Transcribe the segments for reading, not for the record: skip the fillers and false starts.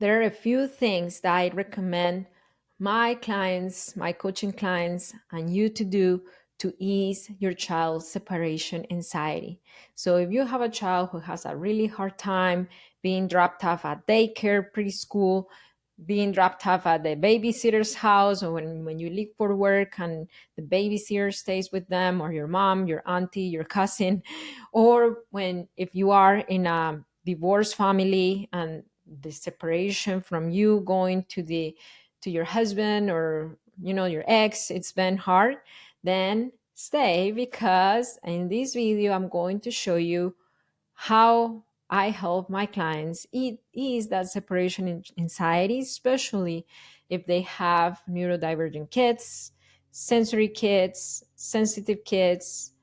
There are a few things that I recommend my clients, my coaching clients, and you to do to ease your child's separation anxiety. So, if you have a child who has a really hard time being dropped off at daycare, preschool, being dropped off at the babysitter's house, or when you leave for work and the babysitter stays with them, or your mom, your auntie, your cousin, or when if you are in a divorced family and the separation from you going to your husband or your ex, it's been hard, then stay, because in this video I'm going to show you how I help my clients ease that separation anxiety, especially if they have neurodivergent kids, sensory kids, sensitive kids,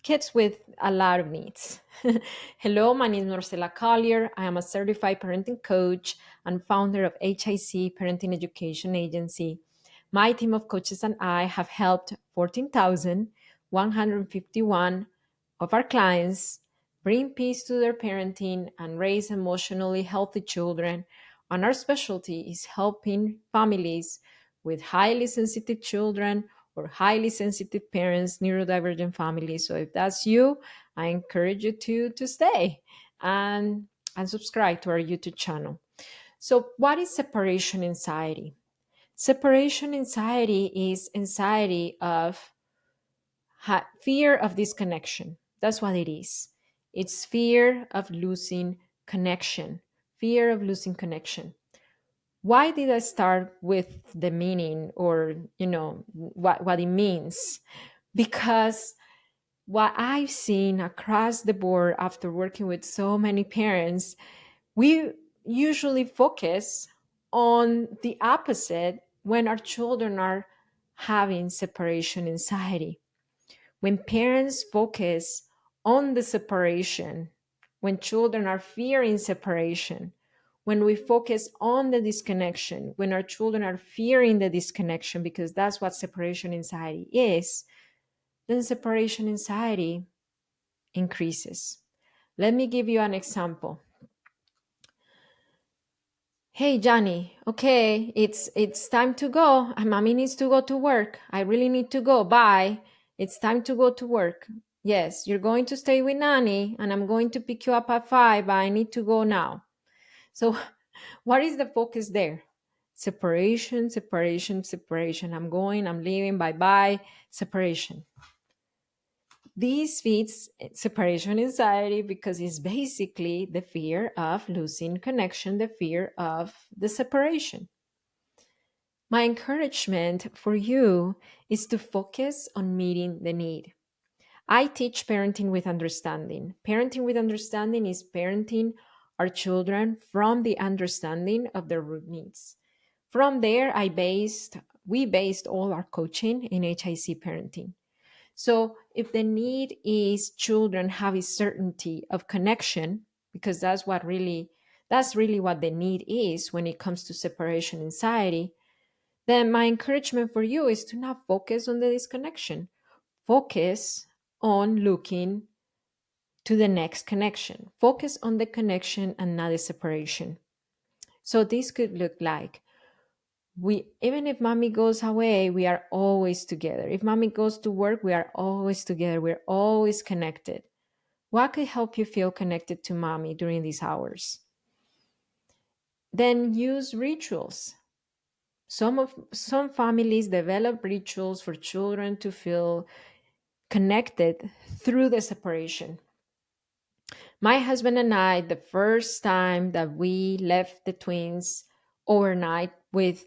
kids with a lot of needs. Hello, my name is Marcela Collier. I am a certified parenting coach and founder of HIC Parenting Education Agency. My team of coaches and I have helped 14,151 of our clients bring peace to their parenting and raise emotionally healthy children. And our specialty is helping families with highly sensitive children or highly sensitive parents, neurodivergent families. So if that's you, I encourage you to stay and subscribe to our YouTube channel. So what is separation anxiety? Separation anxiety is anxiety of fear of disconnection. That's what it is. It's fear of losing connection. Fear of losing connection. Why did I start with the meaning, or what it means? Because what I've seen across the board after working with so many parents, we usually focus on the opposite when our children are having separation anxiety. When parents focus on the separation, when children are fearing separation, when we focus on the disconnection, when our children are fearing the disconnection, because that's what separation anxiety is, then separation anxiety increases. Let me give you an example. Hey Johnny, okay, it's time to go. Mommy needs to go to work. I really need to go. Bye. It's time to go to work. Yes, you're going to stay with Nanny and I'm going to pick you up at 5, but I need to go now. So what is the focus there? Separation, separation, separation. I'm going, I'm leaving, bye-bye, separation. This feeds separation anxiety because it's basically the fear of losing connection, the fear of the separation. My encouragement for you is to focus on meeting the need. I teach parenting with understanding. Parenting with understanding is parenting our children from the understanding of their root needs. From there, we based all our coaching in HIC parenting. So if the need is children have a certainty of connection, because that's really what the need is when it comes to separation anxiety, then my encouragement for you is to not focus on the disconnection. Focus on looking to the next connection. Focus on the connection and not the separation. So this could look like, we even if mommy goes away, we are always together. If mommy goes to work, we are always together. We're always connected. What could help you feel connected to mommy during these hours? Then use rituals. Some families develop rituals for children to feel connected through the separation. My husband and I, the first time that we left the twins overnight with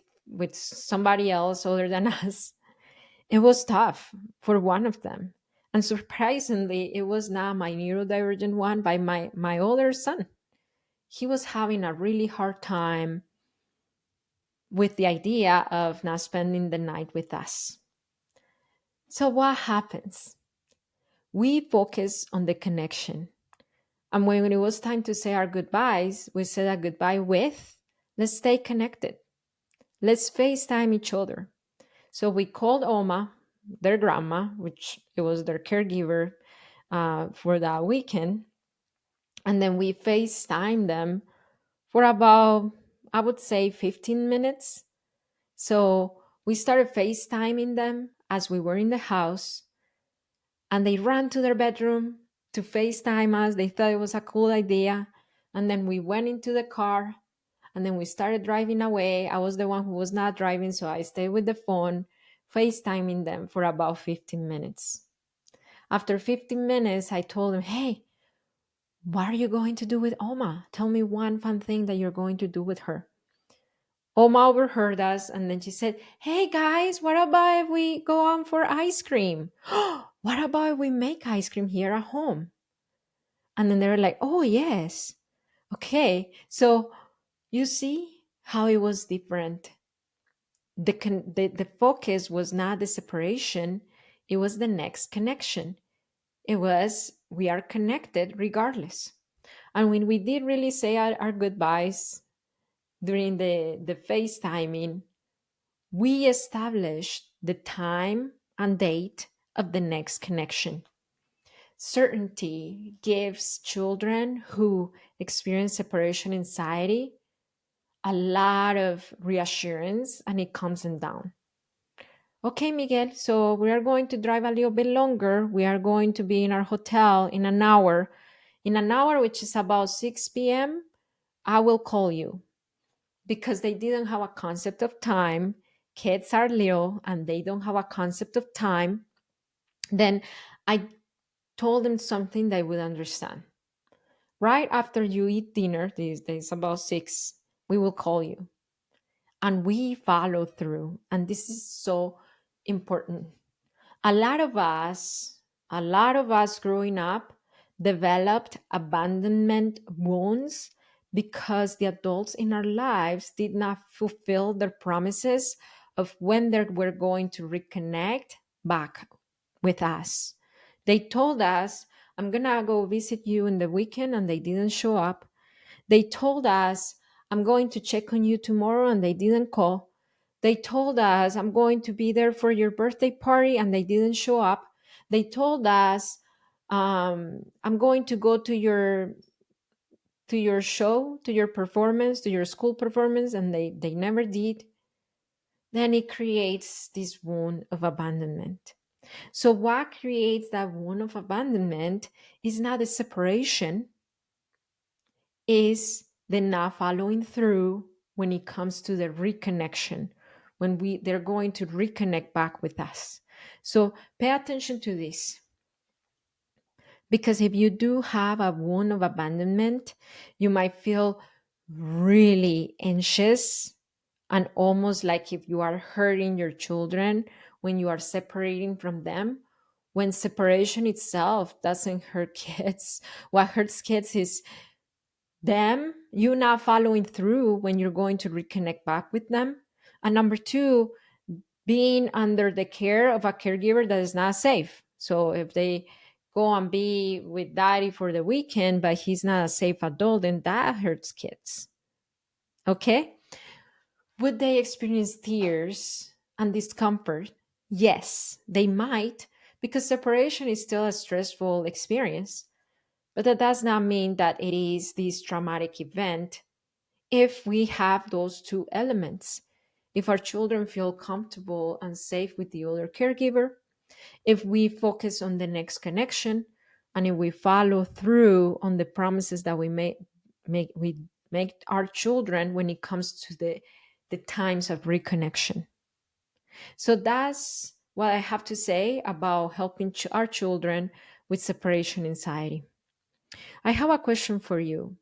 somebody else other than us, it was tough for one of them. And surprisingly, it was not my neurodivergent one, but my older son. He was having a really hard time with the idea of not spending the night with us. So what happens? We focus on the connection. And when it was time to say our goodbyes, we said our goodbye with, let's stay connected. Let's FaceTime each other. So we called Oma, their grandma, which it was their caregiver for that weekend. And then we FaceTime them for about I would say 15 minutes. So we started FaceTiming them as we were in the house, and they ran to their bedroom to FaceTime us. They thought it was a cool idea. And then we went into the car, and then we started driving away. I was the one who was not driving, so I stayed with the phone, FaceTiming them for about 15 minutes. After 15 minutes, I told them, hey, what are you going to do with Oma? Tell me one fun thing that you're going to do with her. Oma overheard us, and then she said, hey guys, what about if we go on for ice cream? What about if we make ice cream here at home? And then they were like, oh, yes. Okay. So you see how it was different. The focus was not the separation, it was the next connection. It was, we are connected regardless. And when we did really say our goodbyes during the FaceTiming, we established the time and date of the next connection. Certainty gives children who experience separation anxiety a lot of reassurance, and it calms them down. Okay, Miguel, so we are going to drive a little bit longer. We are going to be in our hotel in an hour. In an hour, which is about 6 p.m., I will call you, because they didn't have a concept of time. Kids are little and they don't have a concept of time. Then I told them something they would understand. Right after you eat dinner, these days about 6, we will call you. And we follow through. And this is so important. A lot of us, a lot of us growing up developed abandonment wounds because the adults in our lives did not fulfill their promises of when they were going to reconnect back with us. They told us, I'm going to go visit you in the weekend, and they didn't show up. They told us, I'm going to check on you tomorrow, and they didn't call. They told us, I'm going to be there for your birthday party, and they didn't show up. They told us, I'm going to go to your show, to your performance, to your school performance, and they never did. Then it creates this wound of abandonment. So what creates that wound of abandonment is not the separation, is the not following through when it comes to the reconnection, when they're going to reconnect back with us. So pay attention to this, because if you do have a wound of abandonment, you might feel really anxious, and almost like if you are hurting your children when you are separating from them, when separation itself doesn't hurt kids. What hurts kids is them, you not following through when you're going to reconnect back with them. And number two, being under the care of a caregiver that is not safe. So if they go and be with daddy for the weekend, but he's not a safe adult, then that hurts kids. Okay? Would they experience tears and discomfort? Yes, they might, because separation is still a stressful experience. But that does not mean that it is this traumatic event if we have those two elements. If our children feel comfortable and safe with the other caregiver, if we focus on the next connection, and if we follow through on the promises that we make our children when it comes to the times of reconnection. So that's what I have to say about helping our children with separation anxiety. I have a question for you.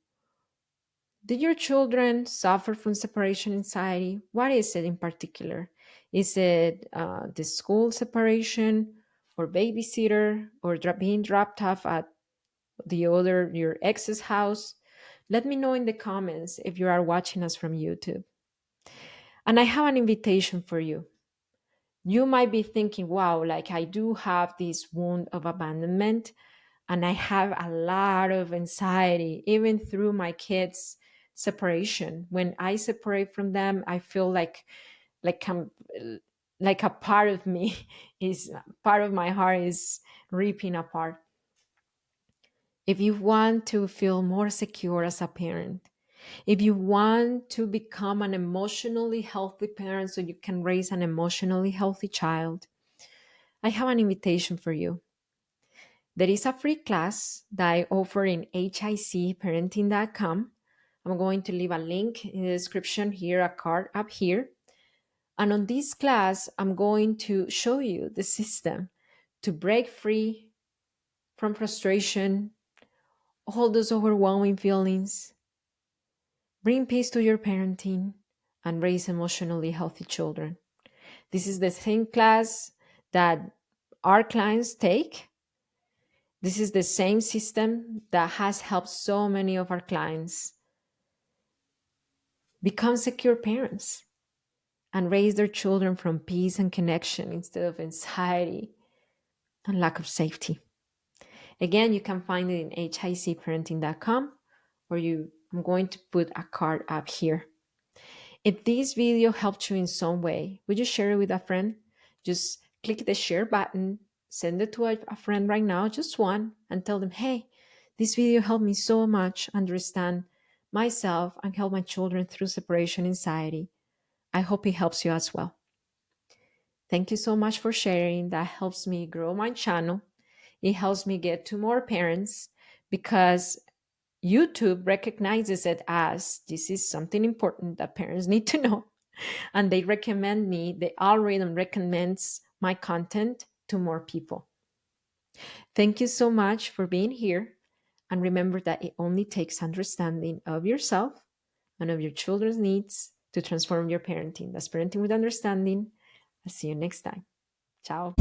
Did your children suffer from separation anxiety? What is it in particular? Is it the school separation, or babysitter, or being dropped off at your ex's house? Let me know in the comments if you are watching us from YouTube. And I have an invitation for you. You might be thinking, wow, like I do have this wound of abandonment, and I have a lot of anxiety, even through my kids' separation. When I separate from them, I feel like I'm like a part of me is part of my heart is ripping apart. If you want to feel more secure as a parent, If you want to become an emotionally healthy parent so you can raise an emotionally healthy child, I have an invitation for you. There is a free class that I offer in HICparenting.com. I'm going to leave a link in the description here, a card up here. And on this class, I'm going to show you the system to break free from frustration, all those overwhelming feelings, bring peace to your parenting, and raise emotionally healthy children. This is the same class that our clients take. This is the same system that has helped so many of our clients become secure parents and raise their children from peace and connection instead of anxiety and lack of safety. Again, you can find it in hicparenting.com, or I'm going to put a card up here. If this video helped you in some way, would you share it with a friend? Just click the share button, send it to a friend right now, just one, and tell them, hey, this video helped me so much understand myself and help my children through separation anxiety. I hope it helps you as well. Thank you so much for sharing. That helps me grow my channel. It helps me get to more parents because YouTube recognizes it as this is something important that parents need to know. And they recommend me, the algorithm recommends my content to more people. Thank you so much for being here. And remember that it only takes understanding of yourself and of your children's needs to transform your parenting. That's parenting with understanding. I'll see you next time. Ciao.